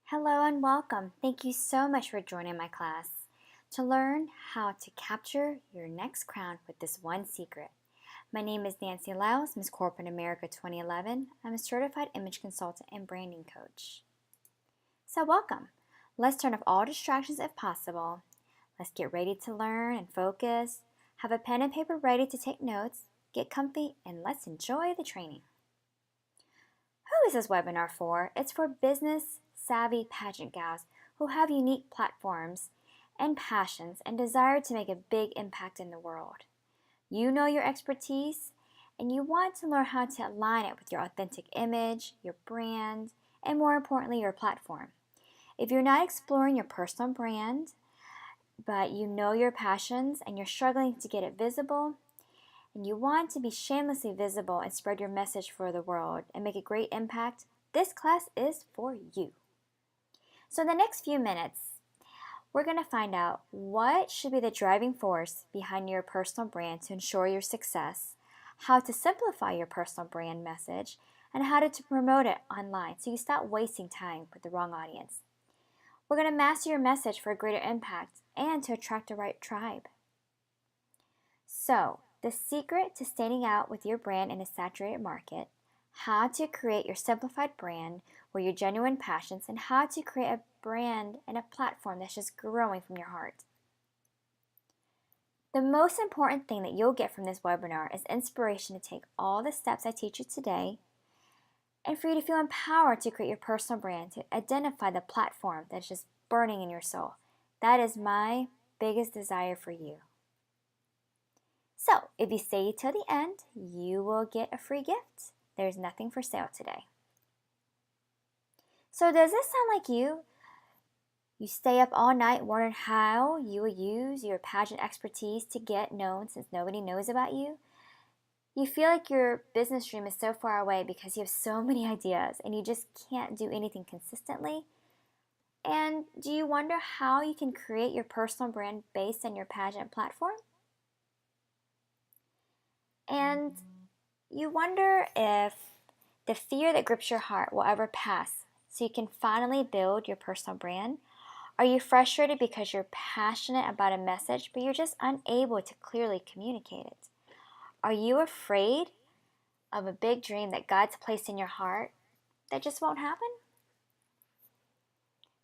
Hello and welcome. Thank you so much for joining my class to learn how to capture your next crown with this one secret. My name is Nancy Lyles, Miss Corporate America 2011. I'm a certified image consultant and branding coach. So welcome. Let's turn off all distractions if possible. Let's get ready to learn and focus. Have a pen and paper ready to take notes. Get comfy and let's enjoy the training. Who is this webinar for? It's for business savvy pageant gals who have unique platforms and passions and desire to make a big impact in the world. You know your expertise and you want to learn how to align it with your authentic image, your brand, and more importantly, your platform. If you're not exploring your personal brand, but you know your passions and you're struggling to get it visible, and you want to be shamelessly visible and spread your message for the world and make a great impact, this class is for you. So in the next few minutes, we're going to find out what should be the driving force behind your personal brand to ensure your success, how to simplify your personal brand message, and how to promote it online so you stop wasting time with the wrong audience. We're going to master your message for a greater impact and to attract the right tribe. So, the secret to standing out with your brand in a saturated market, how to create your simplified brand where your genuine passions, and how to create a brand and a platform that's just growing from your heart. The most important thing that you'll get from this webinar is inspiration to take all the steps I teach you today and for you to feel empowered to create your personal brand, to identify the platform that's just burning in your soul. That is my biggest desire for you. So, if you stay till the end, you will get a free gift. There's nothing for sale today. So, does this sound like you? You stay up all night wondering how you will use your pageant expertise to get known since nobody knows about you? You feel like your business dream is so far away because you have so many ideas and you just can't do anything consistently? And do you wonder how you can create your personal brand based on your pageant platform? And you wonder if the fear that grips your heart will ever pass so you can finally build your personal brand? Are you frustrated because you're passionate about a message but you're just unable to clearly communicate it? Are you afraid of a big dream that God's placed in your heart that just won't happen?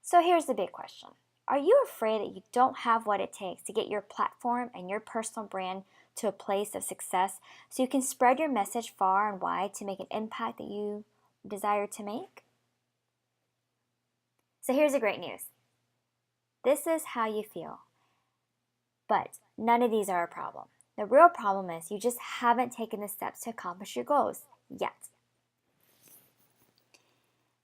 So here's the big question. Are you afraid that you don't have what it takes to get your platform and your personal brand to a place of success so you can spread your message far and wide to make an impact that you desire to make? So here's the great news. This is how you feel. But none of these are a problem. The real problem is you just haven't taken the steps to accomplish your goals yet.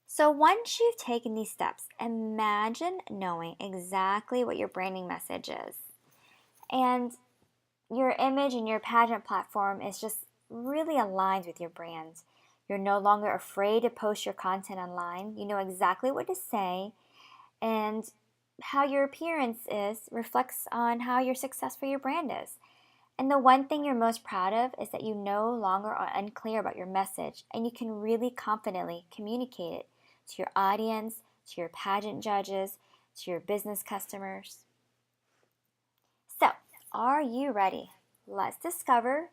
So once you've taken these steps, imagine knowing exactly what your branding message is. And your image and your pageant platform is just really aligned with your brand. You're no longer afraid to post your content online. You know exactly what to say, and how your appearance reflects on how your success for your brand is. And the one thing you're most proud of is that you no longer are unclear about your message and you can really confidently communicate it to your audience, to your pageant judges, to your business customers. So, are you ready? Let's discover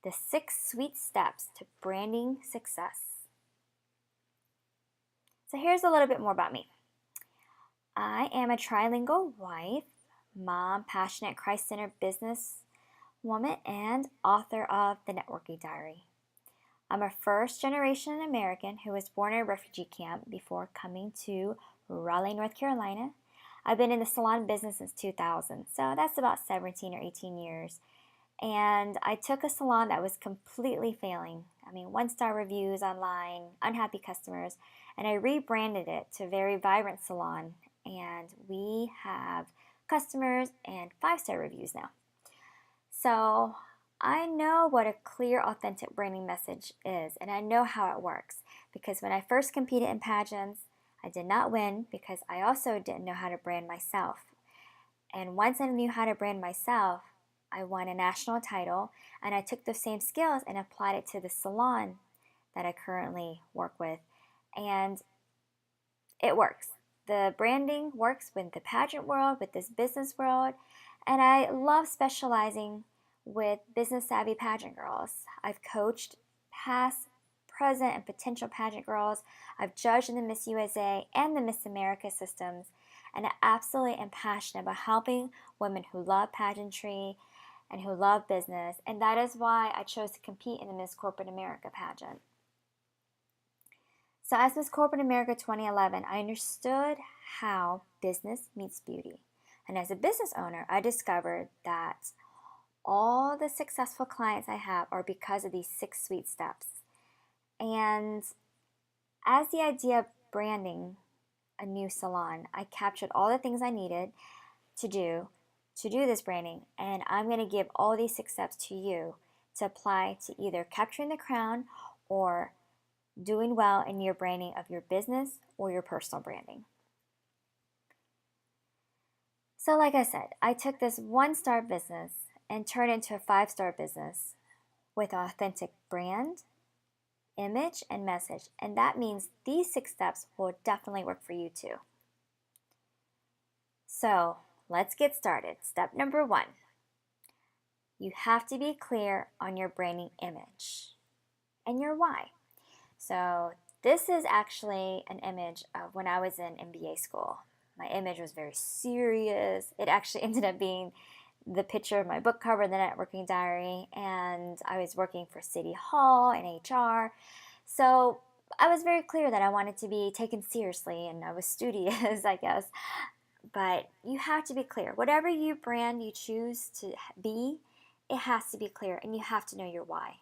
the 6 sweet steps to branding success. So here's a little bit more about me. I am a trilingual wife, mom, passionate, Christ-centered business woman, and author of The Networking Diary. I'm a first-generation American who was born in a refugee camp before coming to Raleigh, North Carolina. I've been in the salon business since 2000, so that's about 17 or 18 years. And I took a salon that was completely failing. 1-star reviews online, unhappy customers, and I rebranded it to a very vibrant salon. And we have customers and 5-star reviews now. So I know what a clear, authentic branding message is, and I know how it works. Because when I first competed in pageants, I did not win because I also didn't know how to brand myself. And once I knew how to brand myself, I won a national title, and I took those same skills and applied it to the salon that I currently work with. And it works. the branding works with the pageant world, with this business world, and I love specializing with business savvy pageant girls. I've coached past, present, and potential pageant girls. I've judged in the Miss USA and the Miss America systems, and I absolutely am passionate about helping women who love pageantry and who love business, and that is why I chose to compete in the Miss Corporate America pageant. So as Miss Corporate America 2011, I understood how business meets beauty. And as a business owner, I discovered that all the successful clients I have are because of these 6 sweet steps. And as the idea of branding a new salon, I captured all the things I needed to do this branding, and I'm going to give all these 6 steps to you to apply to either capturing the crown or doing well in your branding of your business or your personal branding. So like I said, I took this 1-star business and turned it into a 5-star business with authentic brand, image, and message. And that means these 6 steps will definitely work for you too. So let's get started. Step number 1. You have to be clear on your branding image and your why. So this is actually an image of when I was in MBA school. My image was very serious. It actually ended up being the picture of my book cover, the networking diary, and I was working for City Hall and HR. So I was very clear that I wanted to be taken seriously, and I was studious, I guess. But you have to be clear. Whatever you brand you choose to be, it has to be clear, and you have to know your why.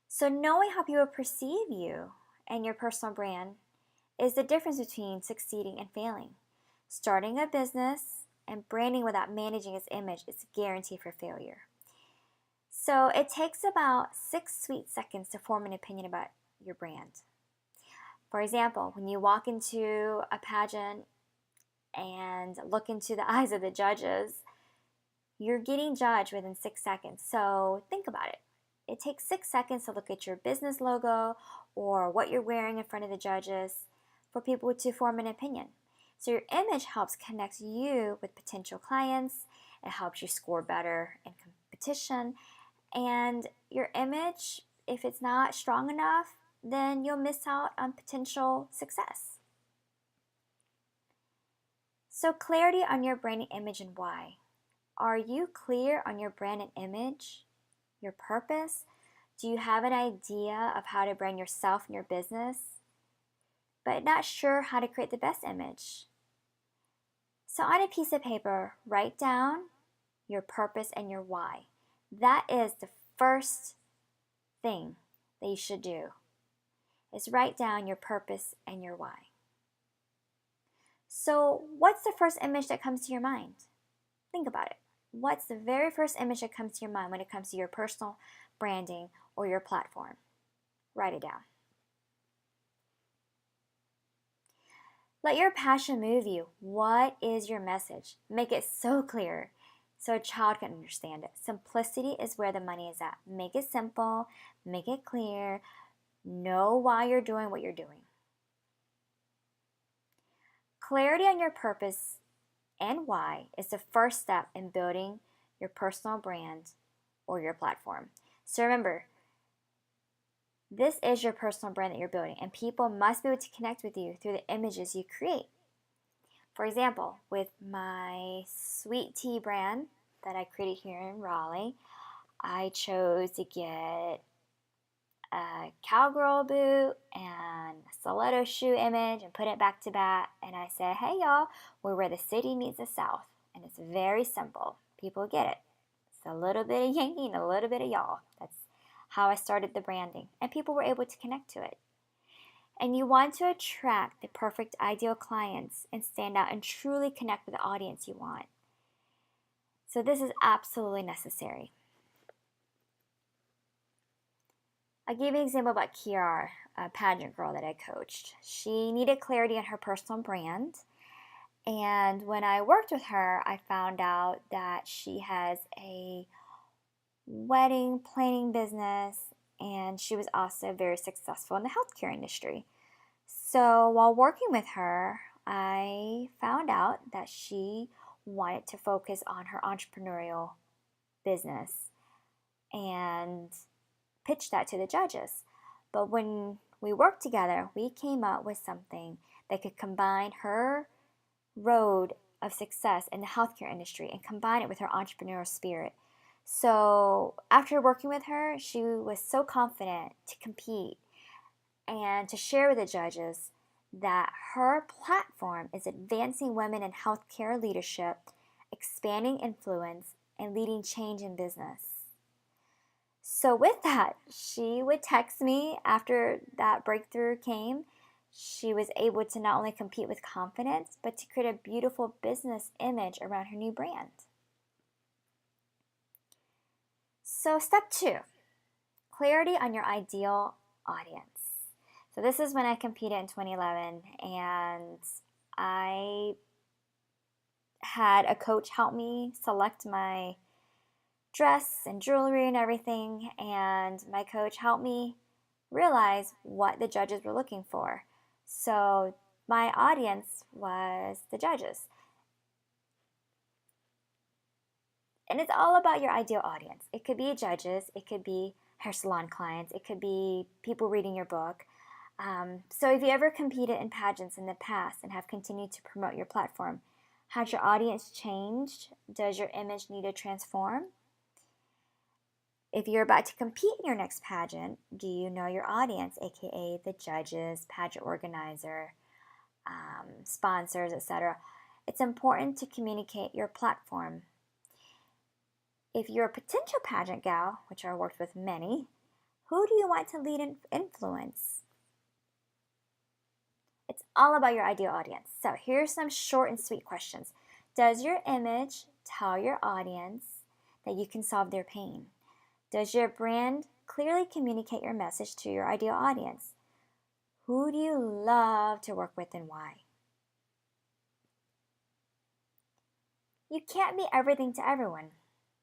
So knowing how people perceive you and your personal brand is the difference between succeeding and failing. Starting a business and branding without managing its image is a guarantee for failure. So it takes about 6 sweet seconds to form an opinion about your brand. For example, when you walk into a pageant and look into the eyes of the judges, you're getting judged within 6 seconds. So think about it. It takes 6 seconds to look at your business logo or what you're wearing in front of the judges for people to form an opinion. So your image helps connect you with potential clients. It helps you score better in competition. And your image, if it's not strong enough, then you'll miss out on potential success. So clarity on your branding image and why. Are you clear on your brand and image? Your purpose? Do you have an idea of how to brand yourself and your business, but not sure how to create the best image? So on a piece of paper, write down your purpose and your why. That is the first thing that you should do, is write down your purpose and your why. So what's the first image that comes to your mind? Think about it. What's the very first image that comes to your mind when it comes to your personal branding or your platform? Write it down. Let your passion move you. What is your message? Make it so clear so a child can understand it. Simplicity is where the money is at. Make it simple, make it clear, know why you're doing what you're doing. Clarity on your purpose and why is the first step in building your personal brand or your platform. So remember, this is your personal brand that you're building, and people must be able to connect with you through the images you create. For example, with my sweet tea brand that I created here in Raleigh, I chose to get a cowgirl boot and a stiletto shoe image and put it back to back, and I said, hey y'all, we're where the city meets the south, and it's very simple. People get it. It's a little bit of Yankee and a little bit of y'all. That's how I started the branding, and people were able to connect to it. And you want to attract the perfect ideal clients and stand out and truly connect with the audience you want. So this is absolutely necessary. I gave an example about Kiara, a pageant girl that I coached. She needed clarity on her personal brand. And when I worked with her, I found out that she has a wedding planning business, and she was also very successful in the healthcare industry. So while working with her, I found out that she wanted to focus on her entrepreneurial business and pitch that to the judges. But when we worked together, we came up with something that could combine her road of success in the healthcare industry and combine it with her entrepreneurial spirit. So after working with her, she was so confident to compete and to share with the judges that her platform is advancing women in healthcare leadership, expanding influence, and leading change in business. So with that, she would text me after that breakthrough came. She was able to not only compete with confidence, but to create a beautiful business image around her new brand. So step 2, clarity on your ideal audience. So this is when I competed in 2011, and I had a coach help me select my dress and jewelry and everything, and my coach helped me realize what the judges were looking for. So my audience was the judges. And it's all about your ideal audience. It could be judges, it could be hair salon clients, it could be people reading your book. So if you ever competed in pageants in the past and have continued to promote your platform, has your audience changed? Does your image need to transform? If you're about to compete in your next pageant, do you know your audience, aka the judges, pageant organizer, sponsors, etc.? It's important to communicate your platform. If you're a potential pageant gal, which I worked with many, who do you want to lead and influence? It's all about your ideal audience. So here's some short and sweet questions. Does your image tell your audience that you can solve their pain? Does your brand clearly communicate your message to your ideal audience? Who do you love to work with and why? You can't be everything to everyone,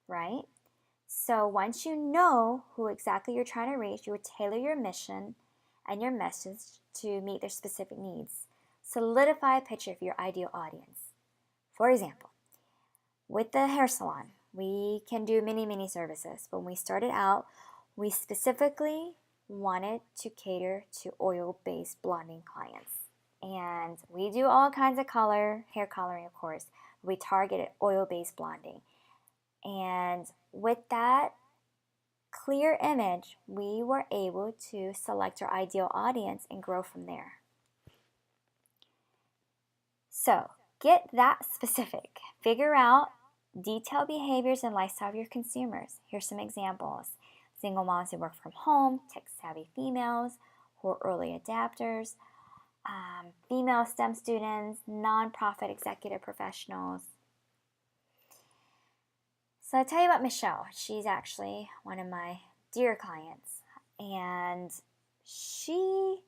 right? So once you know who exactly you're trying to reach, you would tailor your mission and your message to meet their specific needs. Solidify a picture of your ideal audience. For example, with the hair salon, we can do many services. But when we started out, we specifically wanted to cater to oil-based blonding clients. And we do all kinds of hair coloring, of course. We targeted oil-based blonding. And with that clear image, we were able to select our ideal audience and grow from there. So get that specific. Figure out detailed behaviors and lifestyle of your consumers. Here's some examples. Single moms who work from home, tech-savvy females who are early adapters, female STEM students, nonprofit executive professionals. So I'll tell you about Michelle. She's actually one of my dear clients, and she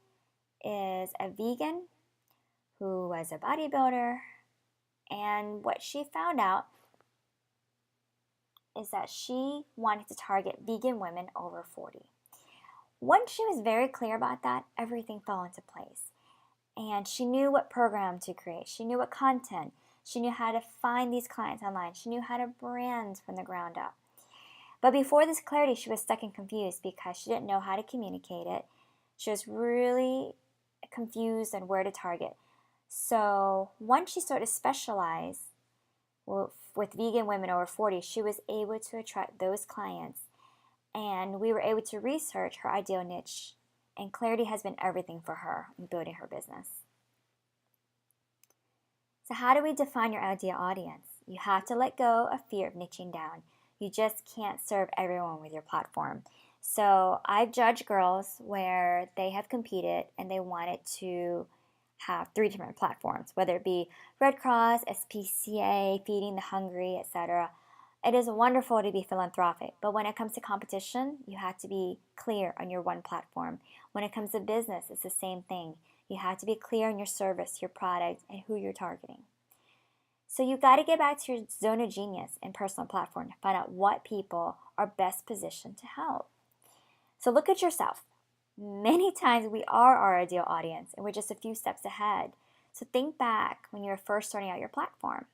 is a vegan who was a bodybuilder, and what she found out is that she wanted to target vegan women over 40. Once she was very clear about that, everything fell into place. And she knew what program to create. She knew what content. She knew how to find these clients online. She knew how to brand from the ground up. But before this clarity, she was stuck and confused because she didn't know how to communicate it. She was really confused on where to target. So once she started to specialize with vegan women over 40, she was able to attract those clients. And we were able to research her ideal niche. And clarity has been everything for her in building her business. So how do we define your ideal audience? You have to let go of fear of niching down. You just can't serve everyone with your platform. So I've judged girls where they have competed and they wanted to have 3 different platforms, whether it be Red Cross, SPCA, Feeding the Hungry, etc. It is wonderful to be philanthropic, but when it comes to competition, you have to be clear on your one platform. When it comes to business, it's the same thing. You have to be clear on your service, your product, and who you're targeting. So you got to get back to your zone of genius and personal platform to find out what people are best positioned to help. So look at yourself. Many times we are our ideal audience and we're just a few steps ahead. So think back when you're first starting out your platform.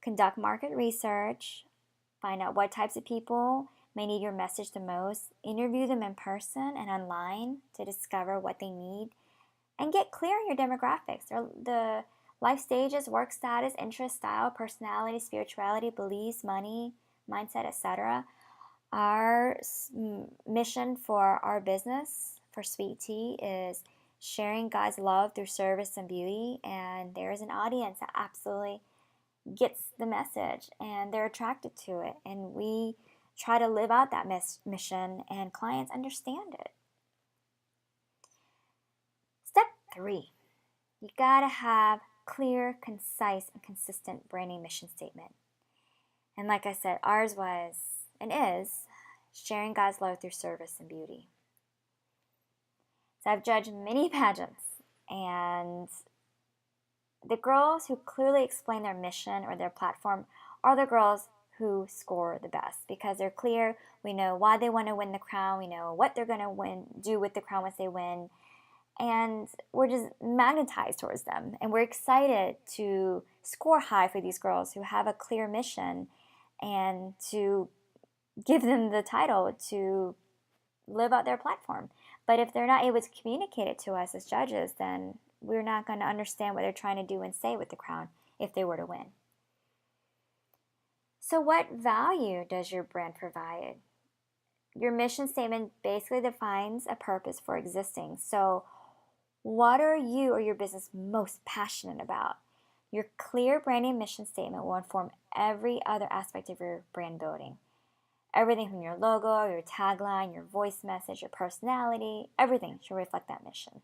Conduct market research, find out what types of people may need your message the most, interview them in person and online to discover what they need, and get clear on your demographics. The life stages, work status, interest, style, personality, spirituality, beliefs, money, mindset, etc. Our mission for our business, for Sweet Tea, is sharing God's love through service and beauty. And there is an audience that absolutely gets the message and they're attracted to it. And we try to live out that mission, and clients understand it. Step 3, you gotta have clear, concise, and consistent branding mission statement. And like I said, ours was and is sharing God's love through service and beauty. So I've judged many pageants, and the girls who clearly explain their mission or their platform are the girls who score the best, because they're clear. We know why they want to win the crown. We know what they're going to do with the crown once they win. And we're just magnetized towards them. And we're excited to score high for these girls who have a clear mission and to give them the title to live out their platform. But if they're not able to communicate it to us as judges, then we're not going to understand what they're trying to do and say with the crown if they were to win. So what value does your brand provide? Your mission statement basically defines a purpose for existing. So what are you or your business most passionate about? Your clear branding mission statement will inform every other aspect of your brand building. Everything from your logo, your tagline, your voice message, your personality, everything should reflect that mission.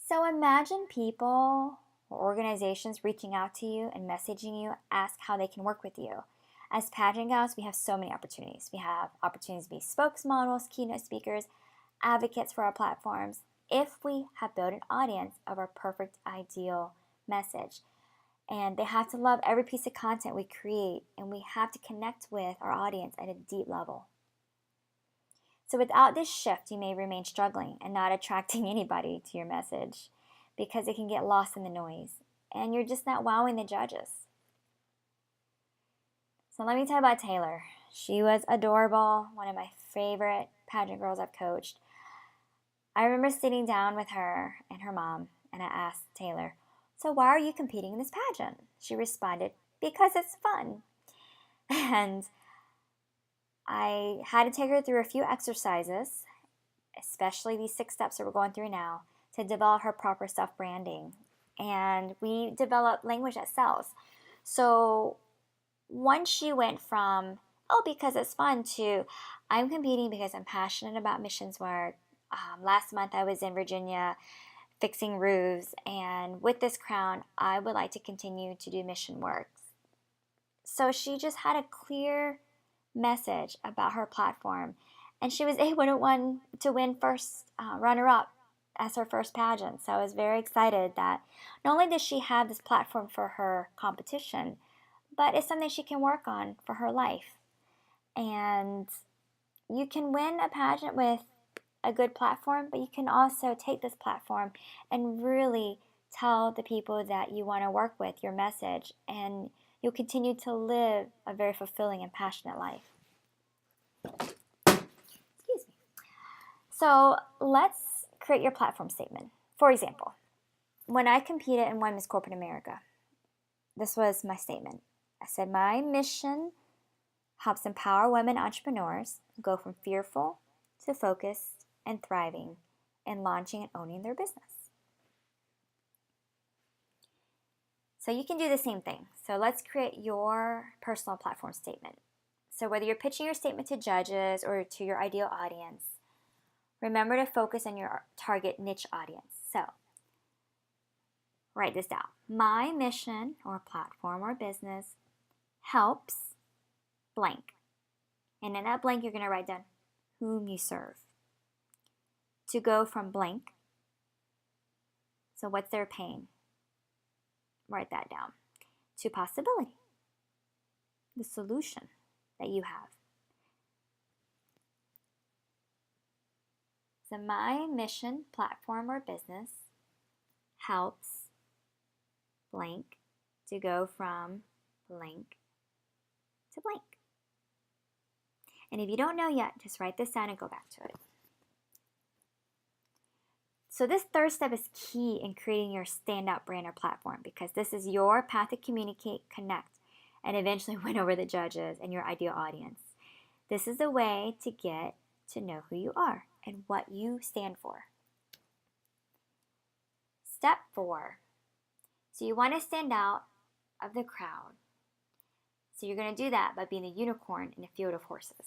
So imagine people or organizations reaching out to you and messaging you, ask how they can work with you. As pageant gals, we have so many opportunities. We have opportunities to be spokesmodels, keynote speakers, advocates for our platforms, if we have built an audience of our perfect ideal message. And they have to love every piece of content we create, and we have to connect with our audience at a deep level. So without this shift, you may remain struggling and not attracting anybody to your message because it can get lost in the noise, and you're just not wowing the judges. So let me tell you about Taylor. She was adorable, one of my favorite pageant girls I've coached. I remember sitting down with her and her mom, and I asked Taylor, "So why are you competing in this pageant?" She responded, "Because it's fun." And I had to take her through a few exercises, especially these 6 steps that we're going through now, to develop her proper self-branding. And we developed language that sells. So once she went from, "Oh, because it's fun," to, "I'm competing because I'm passionate about missions work. Last month I was in Virginia fixing roofs, and with this crown, I would like to continue to do mission work." So she just had a clear message about her platform, and she was able to win first runner-up as her first pageant. So I was very excited that not only does she have this platform for her competition, but it's something she can work on for her life. And you can win a pageant with a good platform, but you can also take this platform and really tell the people that you want to work with your message, and you'll continue to live a very fulfilling and passionate life. Excuse me. So let's create your platform statement. For example, when I competed and won Miss Corporate America, this was my statement. I said, "My mission helps empower women entrepreneurs go from fearful to focused and thriving and launching and owning their business." So you can do the same thing. So let's create your personal platform statement. So whether you're pitching your statement to judges or to your ideal audience, remember to focus on your target niche audience. So write this down. My mission or platform or business helps blank. And in that blank, you're going to write down whom you serve. To go from blank. So what's their pain? Write that down. To possibility. The solution that you have. So my mission, platform, or business helps blank to go from blank to blank. And if you don't know yet, just write this down and go back to it. So this third step is key in creating your standout brand or platform, because this is your path to communicate, connect, and eventually win over the judges and your ideal audience. This is a way to get to know who you are and what you stand for. Step 4. So you want to stand out of the crowd. So you're going to do that by being a unicorn in a field of horses.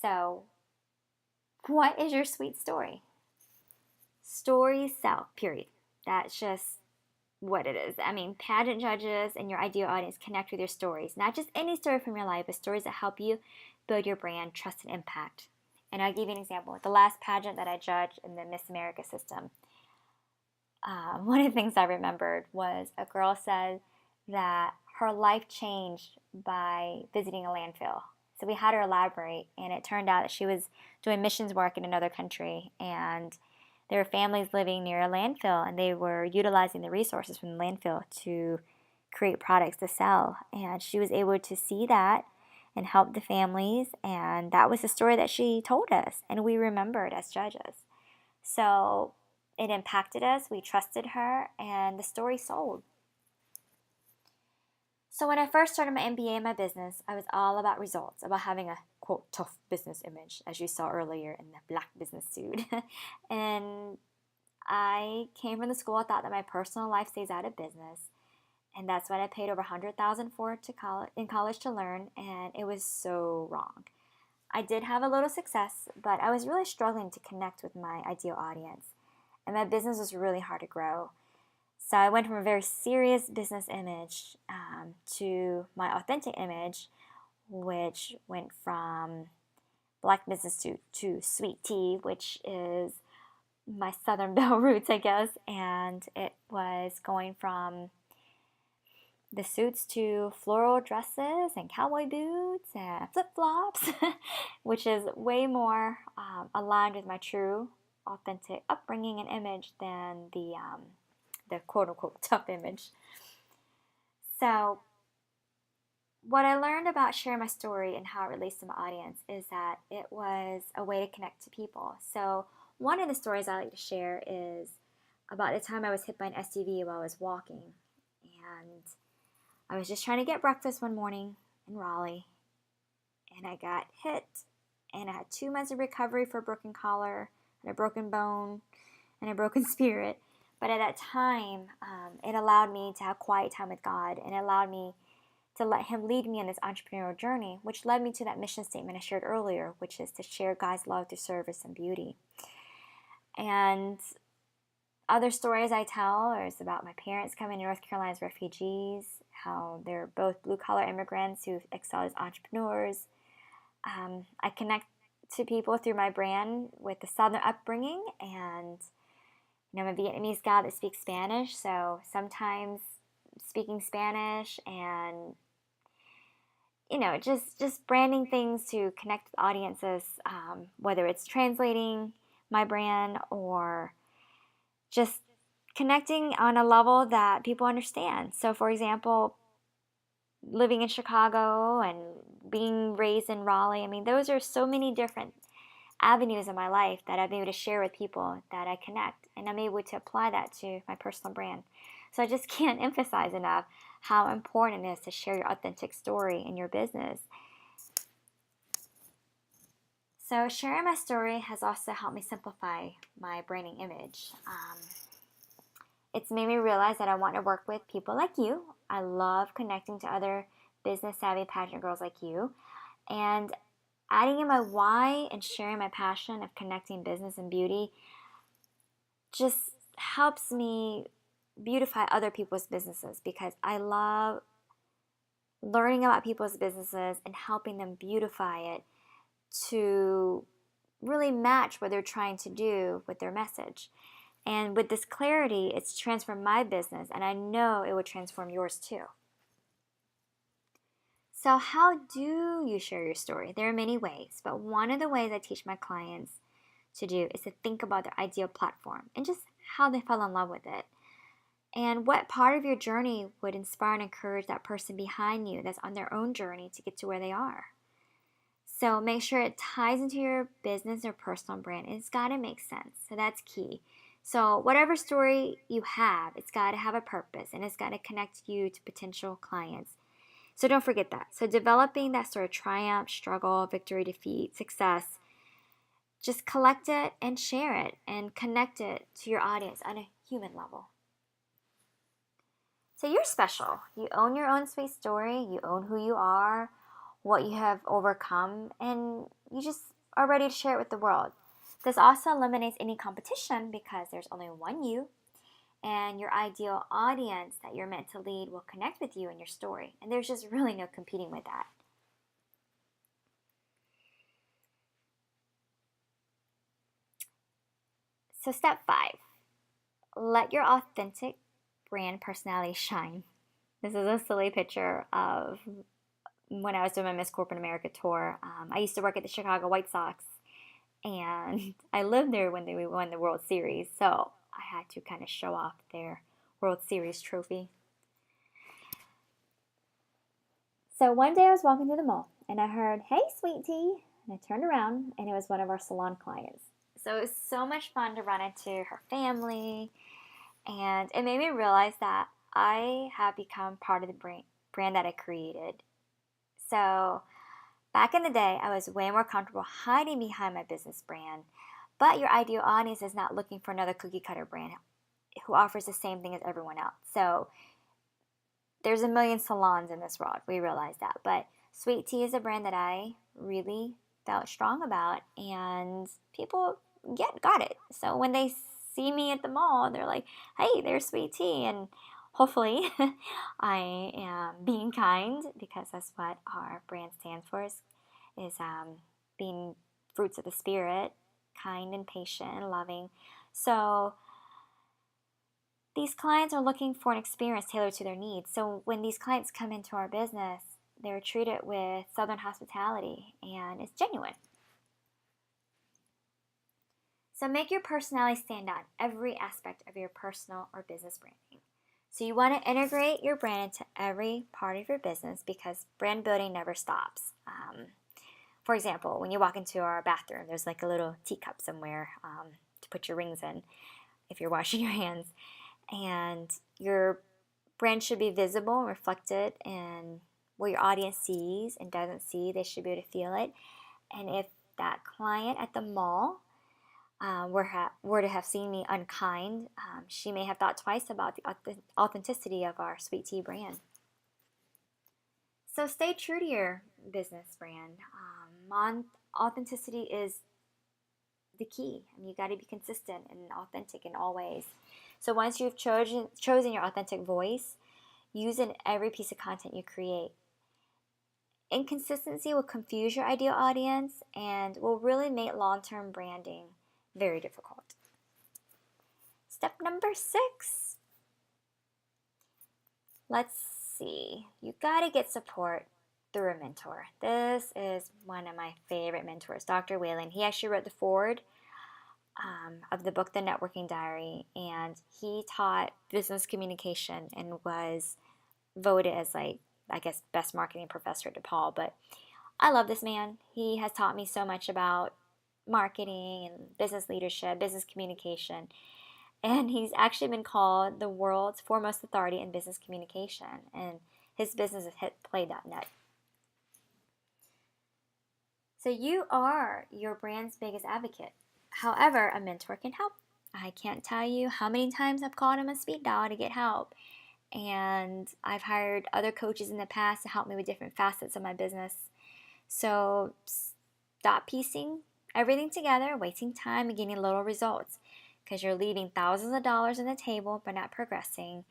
So what is your sweet story? Stories sell, period. That's just what it is. I mean, pageant judges and your ideal audience connect with your stories. Not just any story from your life, but stories that help you build your brand, trust, and impact. And I'll give you an example. The last pageant that I judged in the Miss America system, one of the things I remembered was a girl said that her life changed by visiting a landfill. So we had her elaborate, and it turned out that she was doing missions work in another country, and there were families living near a landfill, and they were utilizing the resources from the landfill to create products to sell. And she was able to see that and help the families, and that was the story that she told us, and we remembered as judges. So it impacted us, we trusted her, and the story sold. So when I first started my MBA in my business, I was all about results, about having a, quote, tough business image, as you saw earlier in the black business suit. And I came from the school, I thought that my personal life stays out of business. And that's what I paid over $100,000 for in college to learn, and it was so wrong. I did have a little success, but I was really struggling to connect with my ideal audience. And my business was really hard to grow. So I went from a very serious business image to my authentic image, which went from black business suit to sweet tea, which is my Southern Belle roots, I guess. And it was going from the suits to floral dresses and cowboy boots and flip-flops, which is way more aligned with my true, authentic upbringing and image than the quote-unquote tough image. So what I learned about sharing my story and how it relates to my audience is that it was a way to connect to people. So one of the stories I like to share is about the time I was hit by an SUV while I was walking. And I was just trying to get breakfast one morning in Raleigh, and I got hit, and I had 2 months of recovery for a broken collar and a broken bone and a broken spirit. But at that time, it allowed me to have quiet time with God, and it allowed me to let Him lead me on this entrepreneurial journey, which led me to that mission statement I shared earlier, which is to share God's love through service and beauty. And other stories I tell is about my parents coming to North Carolina as refugees, how they're both blue-collar immigrants who excel as entrepreneurs. I connect to people through my brand with the Southern upbringing, and I'm a Vietnamese gal that speaks Spanish, so sometimes speaking Spanish and, just branding things to connect with audiences, whether it's translating my brand or just connecting on a level that people understand. So, for example, living in Chicago and being raised in Raleigh, those are so many different avenues in my life that I've been able to share with people that I connect, and I'm able to apply that to my personal brand. So I just can't emphasize enough how important it is to share your authentic story in your business. So sharing my story has also helped me simplify my branding image. It's made me realize that I want to work with people like you. I love connecting to other business-savvy pageant girls like you. And adding in my why and sharing my passion of connecting business and beauty just helps me beautify other people's businesses, because I love learning about people's businesses and helping them beautify it to really match what they're trying to do with their message. And with this clarity, it's transformed my business, and I know it would transform yours too. So how do you share your story? There are many ways, but one of the ways I teach my clients to do is to think about their ideal platform and just how they fell in love with it. And what part of your journey would inspire and encourage that person behind you that's on their own journey to get to where they are. So make sure it ties into your business or personal brand. It's got to make sense. So that's key. So whatever story you have, it's got to have a purpose and it's got to connect you to potential clients. So don't forget that. So developing that sort of triumph, struggle, victory, defeat, success, just collect it and share it and connect it to your audience on a human level. So you're special. You own your own sweet story. You own who you are, what you have overcome, and you just are ready to share it with the world. This also eliminates any competition because there's only one you, and your ideal audience that you're meant to lead will connect with you and your story. And there's just really no competing with that. So step 5, let your authentic brand personality shine. This is a silly picture of when I was doing my Miss Corporate America tour. I used to work at the Chicago White Sox, and I lived there when they won the World Series, so I had to kind of show off their World Series trophy. So one day I was walking through the mall, and I heard, "Hey, sweet tea," and I turned around, and it was one of our salon clients. So it was so much fun to run into her family, and it made me realize that I have become part of the brand that I created. So back in the day, I was way more comfortable hiding behind my business brand, but your ideal audience is not looking for another cookie cutter brand who offers the same thing as everyone else. So there's a million salons in this world, we realize that, but Sweet Tea is a brand that I really felt strong about, and people got it. So when they see me at the mall, they're like, "Hey, there's Sweet Tea," and hopefully I am being kind, because that's what our brand stands for, is being fruits of the spirit, kind and patient and loving. So these clients are looking for an experience tailored to their needs. So when these clients come into our business, they're treated with Southern hospitality, and it's genuine. So make your personality stand out in every aspect of your personal or business branding. So you want to integrate your brand into every part of your business, because brand building never stops. For example, when you walk into our bathroom, there's like a little teacup somewhere to put your rings in if you're washing your hands. And your brand should be visible and reflected in what your audience sees and doesn't see. They should be able to feel it. And if that client at the mall were to have seen me unkind, she may have thought twice about the authenticity of our Sweet Tea brand. So stay true to your business brand. Authenticity is the key. I mean, you got to be consistent and authentic in all ways. So once you've chosen your authentic voice, use it in every piece of content you create. Inconsistency will confuse your ideal audience and will really make long-term branding very difficult. Step number 6. Let's see. You got to get support through a mentor. This is one of my favorite mentors, Dr. Whalen. He actually wrote the foreword of the book, The Networking Diary, and he taught business communication and was voted as, like, I guess, best marketing professor at DePaul. But I love this man. He has taught me so much about marketing and business leadership, business communication, and he's actually been called the world's foremost authority in business communication, and his business is hitplay.net. So you are your brand's biggest advocate. However, a mentor can help. I can't tell you how many times I've called him a speed dial to get help. And I've hired other coaches in the past to help me with different facets of my business. So stop piecing everything together, wasting time and getting little results, because you're leaving thousands of dollars on the table but not progressing.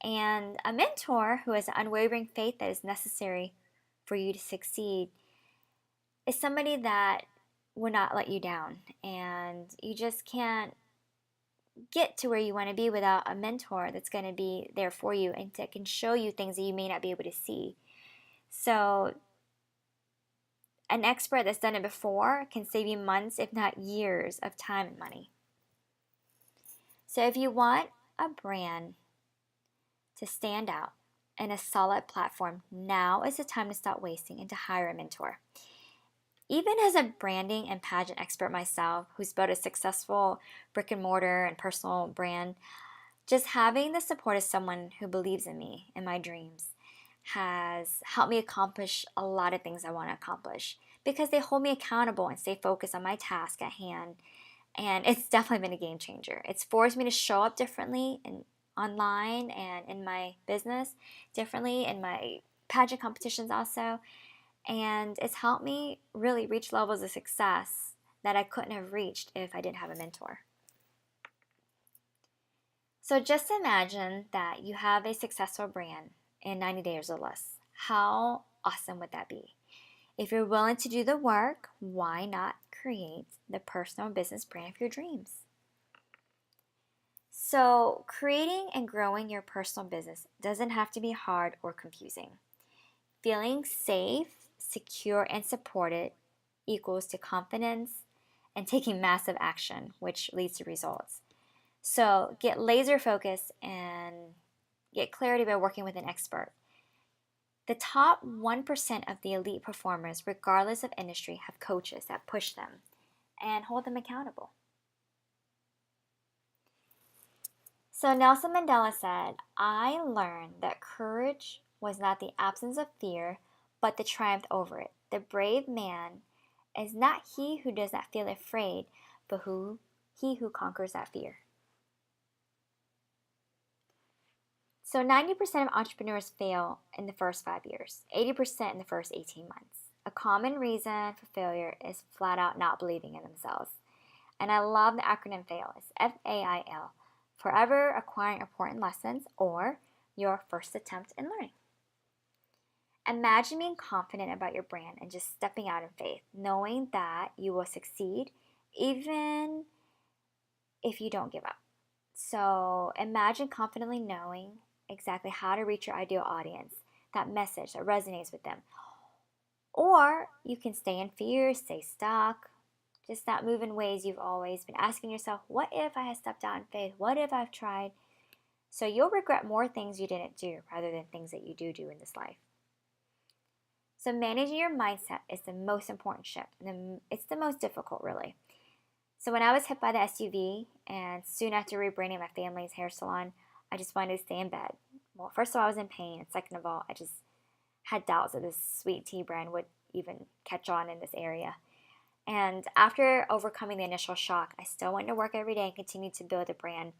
And a mentor who has an unwavering faith that is necessary for you to succeed is somebody that will not let you down. And you just can't get to where you want to be without a mentor that's going to be there for you and that can show you things that you may not be able to see. So an expert that's done it before can save you months, if not years, of time and money. So if you want a brand to stand out and a solid platform, now is the time to stop wasting and to hire a mentor. Even as a branding and pageant expert myself, who's built a successful brick and mortar and personal brand, just having the support of someone who believes in me and my dreams has helped me accomplish a lot of things I want to accomplish because they hold me accountable and stay focused on my task at hand. And it's definitely been a game changer. It's forced me to show up differently and online and in my business differently, in my pageant competitions also. And it's helped me really reach levels of success that I couldn't have reached if I didn't have a mentor. So just imagine that you have a successful brand in 90 days or less. How awesome would that be? If you're willing to do the work, why not create the personal business brand of your dreams? So creating and growing your personal business doesn't have to be hard or confusing. Feeling safe, secure, and supported equals to confidence and taking massive action, which leads to results. So get laser focused and get clarity by working with an expert. The top 1% of the elite performers, regardless of industry, have coaches that push them and hold them accountable. So Nelson Mandela said, "I learned that courage was not the absence of fear, but the triumph over it. The brave man is not he who does not feel afraid, but he who conquers that fear." So 90% of entrepreneurs fail in the first 5 years, 80% in the first 18 months. A common reason for failure is flat out not believing in themselves. And I love the acronym FAIL. It's FAIL, forever acquiring important lessons, or your first attempt in learning. Imagine being confident about your brand and just stepping out in faith, knowing that you will succeed even if you don't give up. So imagine confidently knowing exactly how to reach your ideal audience, that message that resonates with them. Or you can stay in fear, stay stuck, just not move in ways you've always been asking yourself, what if I had stepped out in faith? What if I've tried? So you'll regret more things you didn't do rather than things that you do in this life. So managing your mindset is the most important shift, and it's the most difficult, really. So when I was hit by the SUV and soon after rebranding my family's hair salon, I just wanted to stay in bed. Well, first of all, I was in pain, and second of all, I just had doubts that this sweet tea brand would even catch on in this area. And after overcoming the initial shock, I still went to work every day and continued to build a brand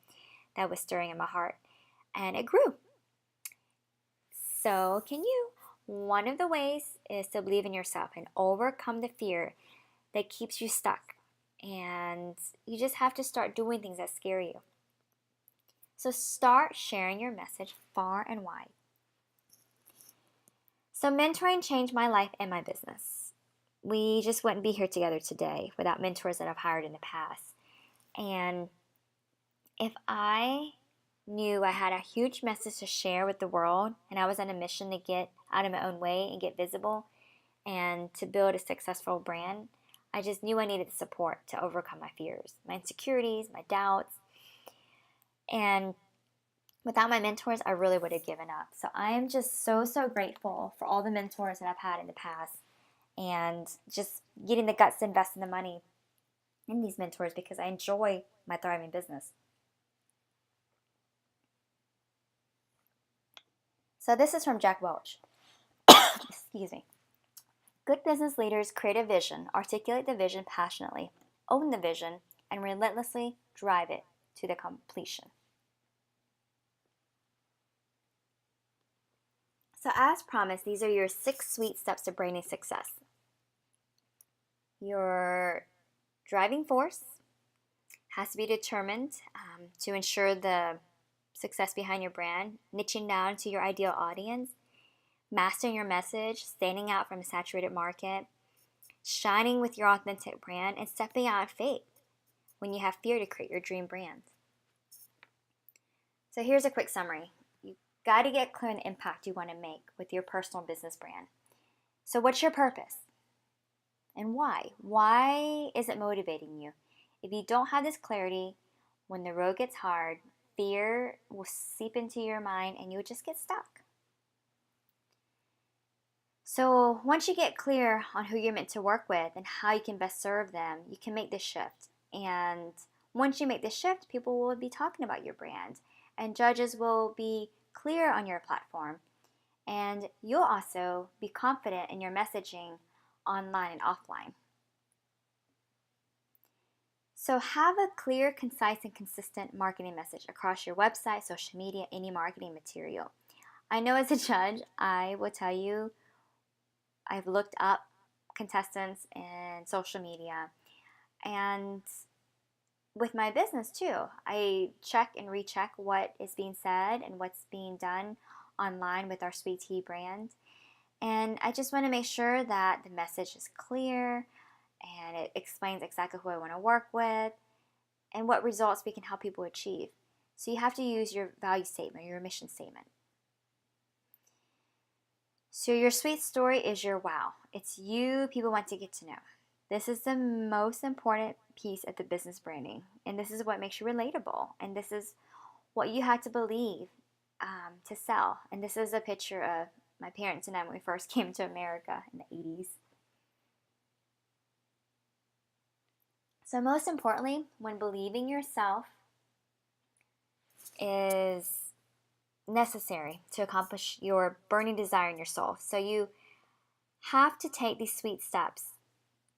that was stirring in my heart. And it grew. So can you? One of the ways is to believe in yourself and overcome the fear that keeps you stuck. And you just have to start doing things that scare you. So start sharing your message far and wide. So mentoring changed my life and my business. We just wouldn't be here together today without mentors that I've hired in the past. And if I knew I had a huge message to share with the world and I was on a mission to get out of my own way and get visible and to build a successful brand, I just knew I needed the support to overcome my fears, my insecurities, my doubts. And without my mentors, I really would have given up. So I am just so grateful for all the mentors that I've had in the past and just getting the guts to invest in the money in these mentors because I enjoy my thriving business. So this is from Jack Welch. Excuse me. Good business leaders create a vision, articulate the vision passionately, own the vision, and relentlessly drive it to the completion. So as promised, these are your 6 sweet steps to branding success. Your driving force has to be determined to ensure the success behind your brand, niching down to your ideal audience, mastering your message, standing out from a saturated market, shining with your authentic brand, and stepping out in faith when you have fear to create your dream brand. So here's a quick summary. You got to get clear on the impact you want to make with your personal business brand. So what's your purpose? And why? Why is it motivating you? If you don't have this clarity, when the road gets hard, fear will seep into your mind and you'll just get stuck. So once you get clear on who you're meant to work with and how you can best serve them, you can make this shift. And once you make this shift, people will be talking about your brand and judges will be clear on your platform. And you'll also be confident in your messaging online and offline. So have a clear, concise, and consistent marketing message across your website, social media, any marketing material. I know as a judge, I will tell you, I've looked up contestants in social media, and with my business too, I check and recheck what is being said and what's being done online with our Sweet Tea brand. And I just want to make sure that the message is clear and it explains exactly who I want to work with and what results we can help people achieve. So you have to use your value statement, your mission statement. So your sweet story is your wow. It's you people want to get to know. This is the most important piece of the business branding. And this is what makes you relatable. And this is what you had to believe to sell. And this is a picture of my parents and I when we first came to America in the 80s. So most importantly, when believing yourself is necessary to accomplish your burning desire in your soul. So you have to take these sweet steps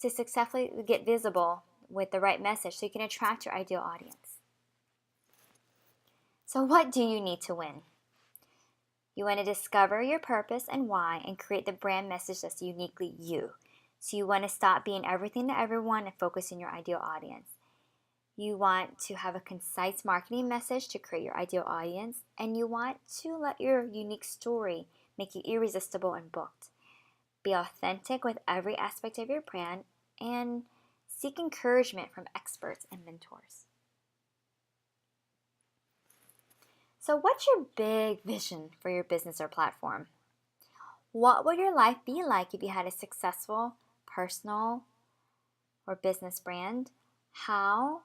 to successfully get visible with the right message so you can attract your ideal audience. So what do you need to win? You want to discover your purpose and why and create the brand message that's uniquely you. So you want to stop being everything to everyone and focus on your ideal audience. You want to have a concise marketing message to create your ideal audience, and you want to let your unique story make you irresistible and booked. Be authentic with every aspect of your brand and seek encouragement from experts and mentors. So what's your big vision for your business or platform? What would your life be like if you had a successful personal or business brand? How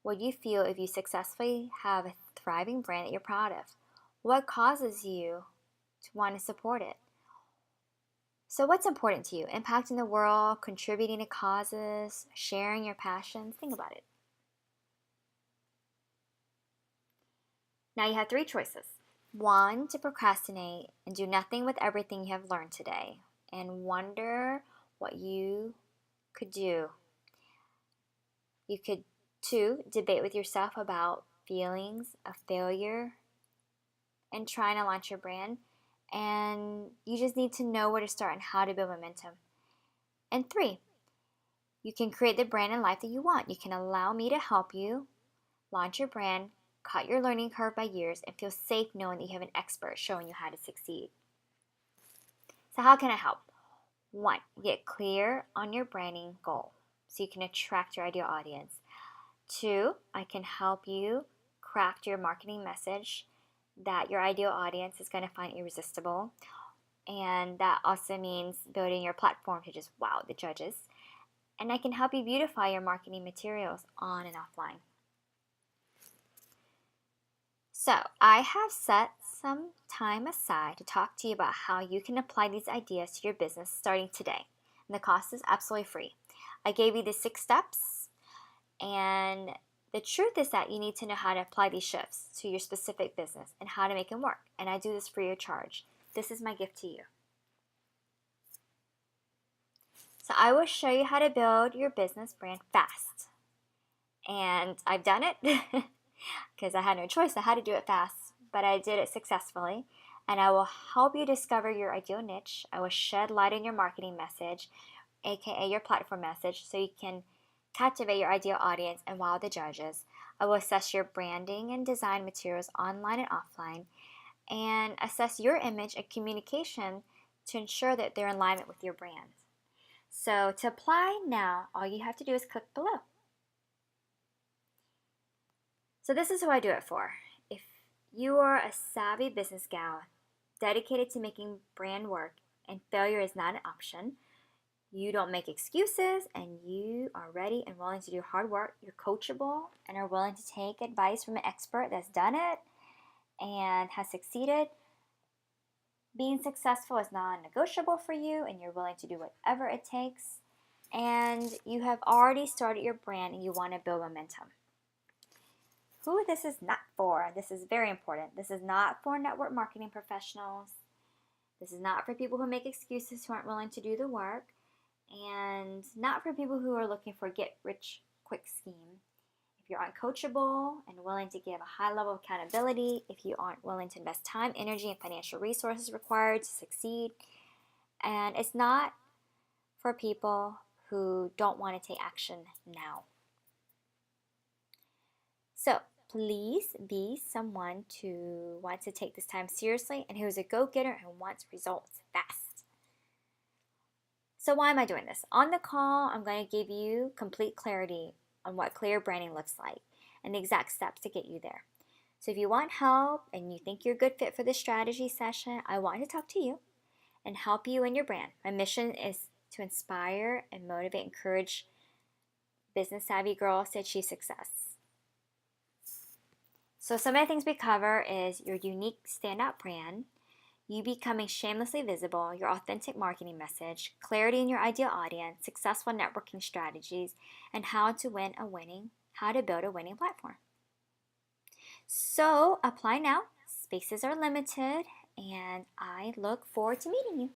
would you feel if you successfully have a thriving brand that you're proud of? What causes you to want to support it? So what's important to you? Impacting the world, contributing to causes, sharing your passions? Think about it. Now you have 3 choices. 1, to procrastinate and do nothing with everything you have learned today and wonder what you could do. You could 2, debate with yourself about feelings of failure and trying to launch your brand. And you just need to know where to start and how to build momentum. And 3, you can create the brand and life that you want. You can allow me to help you launch your brand, cut your learning curve by years, and feel safe knowing that you have an expert showing you how to succeed. So how can I help? 1, get clear on your branding goal so you can attract your ideal audience. 2, I can help you craft your marketing message that your ideal audience is going to find irresistible. And that also means building your platform to just wow the judges. And I can help you beautify your marketing materials on and offline. So I have set some time aside to talk to you about how you can apply these ideas to your business starting today. And the cost is absolutely free. I gave you the 6 steps, and the truth is that you need to know how to apply these shifts to your specific business and how to make them work. And I do this free of charge. This is my gift to you. So I will show you how to build your business brand fast. And I've done it because I had no choice. I had to do it fast, but I did it successfully. And I will help you discover your ideal niche. I will shed light on your marketing message, aka your platform message, so you can captivate your ideal audience and wow the judges. I will assess your branding and design materials online and offline, and assess your image and communication to ensure that they're in alignment with your brand. So to apply now, all you have to do is click below. So this is who I do it for. If you are a savvy business gal dedicated to making brand work and failure is not an option. You don't make excuses, and you are ready and willing to do hard work. You're coachable and are willing to take advice from an expert that's done it and has succeeded. Being successful is non-negotiable for you, and you're willing to do whatever it takes. And you have already started your brand and you want to build momentum. Who this is not for, this is very important. This is not for network marketing professionals. This is not for people who make excuses, who aren't willing to do the work, and not for people who are looking for a get-rich-quick scheme. If you're uncoachable and willing to give a high level of accountability, if you aren't willing to invest time, energy, and financial resources required to succeed, and it's not for people who don't want to take action now. So please be someone who wants to take this time seriously and who is a go-getter and wants results fast. So why am I doing this? On the call, I'm going to give you complete clarity on what clear branding looks like and the exact steps to get you there. So if you want help and you think you're a good fit for this strategy session, I want to talk to you and help you in your brand. My mission is to inspire and motivate, encourage business savvy girls to achieve success. So some of the things we cover is your unique standout brand, you becoming shamelessly visible, your authentic marketing message, clarity in your ideal audience, successful networking strategies, and how to build a winning platform. So apply now. Spaces are limited, and I look forward to meeting you.